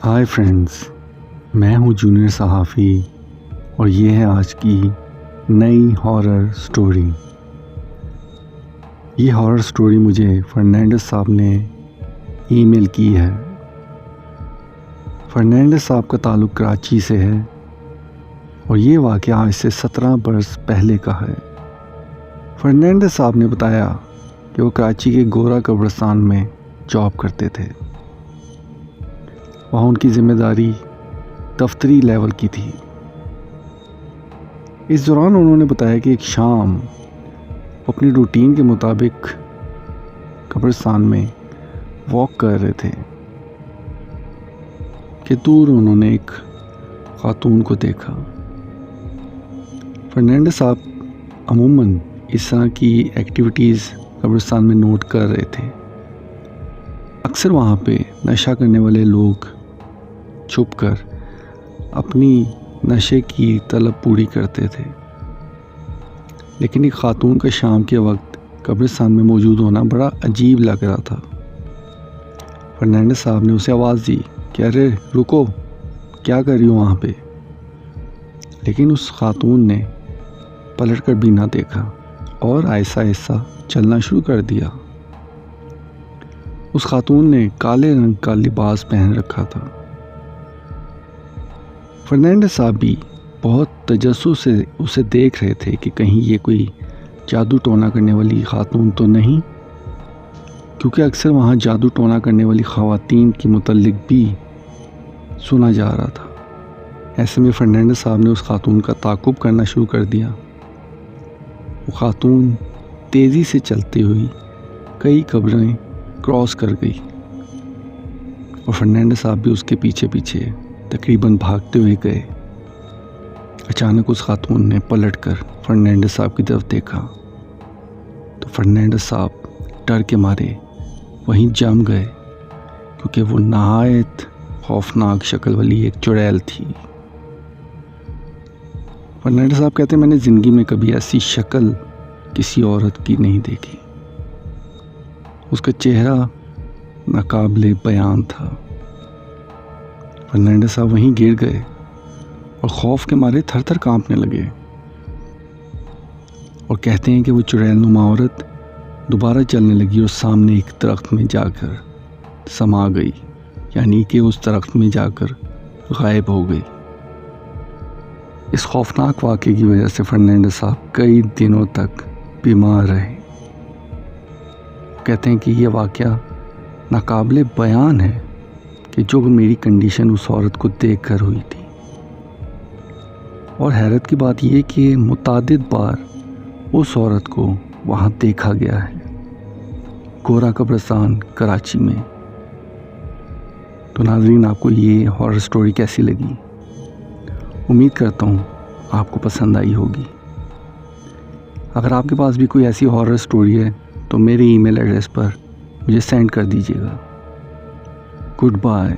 Hi friends, मैं हूँ junior सहाफ़ी और ये है आज की नई हॉरर स्टोरी। ये हॉरर स्टोरी मुझे फर्नांडिस साहब ने ईमेल की है। फर्नांडिस साहब का ताल्लुक़ कराची से है और ये वाक़या आज से 17 बरस पहले का है। फर्नांडिस साहब ने बताया कि वो कराची के गोरा कब्रिस्तान में जॉब करते थे। वहाँ उनकी ज़िम्मेदारी दफ्तरी लेवल की थी। इस दौरान उन्होंने बताया कि एक शाम अपनी रूटीन के मुताबिक कब्रिस्तान में वॉक कर रहे थे कि दूर उन्होंने एक खातून को देखा। फर्नांडिस साहब अमूमन इस तरह की एक्टिविटीज़ कब्रिस्तान में नोट कर रहे थे। अक्सर वहाँ पे नशा करने वाले लोग छुपकर अपनी नशे की तलब पूरी करते थे, लेकिन एक खातून का शाम के वक्त कब्रिस्तान में मौजूद होना बड़ा अजीब लग रहा था। फर्नांडिस साहब ने उसे आवाज़ दी कि अरे रुको, क्या कर रही हो वहाँ पे। लेकिन उस खातून ने पलट कर भी ना देखा और आहिस्ता आहिस्ता चलना शुरू कर दिया। उस खातून ने काले रंग का लिबास पहन रखा था। फर्नांडिस साहब भी बहुत तजस्सुस से उसे देख रहे थे कि कहीं ये कोई जादू टोना करने वाली खातून तो नहीं, क्योंकि अक्सर वहाँ जादू टोना करने वाली ख़वातीन के मुतल्लिक भी सुना जा रहा था। ऐसे में फर्नांडिस साहब ने उस खातून का ताक़ुब करना शुरू कर दिया। वो खातून तेज़ी से चलती हुई कई कब्रें क्रॉस कर गई और फर्नांडिस साहब भी उसके पीछे पीछे तकरीबन भागते हुए गए। अचानक उस खातून ने पलटकर फर्नांडिस साहब की तरफ देखा तो फर्नांडिस साहब डर के मारे वहीं जम गए, क्योंकि वो नहायत खौफनाक शक्ल वाली एक चुड़ैल थी। फर्नांडिस साहब कहते, मैंने ज़िंदगी में कभी ऐसी शक्ल किसी औरत की नहीं देखी। उसका चेहरा नाकाबिले बयान था। फर्नांडिस साहब वहीं गिर गए और खौफ के मारे थर थर कांपने लगे और कहते हैं कि वो चुड़ैल नुमा औरत दोबारा चलने लगी और सामने एक दरख्त में जाकर समा गई, यानी कि उस दरख्त में जाकर गायब हो गई। इस खौफनाक वाक़े की वजह से फर्नांडिस साहब कई दिनों तक बीमार रहे। कहते हैं कि ये वाक़या नाकाबिले बयान है कि जो मेरी कंडीशन उस औरत को देखकर हुई थी। और हैरत की बात यह कि मुतादिद बार उस औरत को वहाँ देखा गया है, गोरा कब्रिस्तान कराची में। तो नाज़रीन, आपको ये हॉरर स्टोरी कैसी लगी? उम्मीद करता हूँ आपको पसंद आई होगी। अगर आपके पास भी कोई ऐसी हॉरर स्टोरी है तो मेरे ईमेल एड्रेस पर मुझे सेंड कर दीजिएगा। Good bye.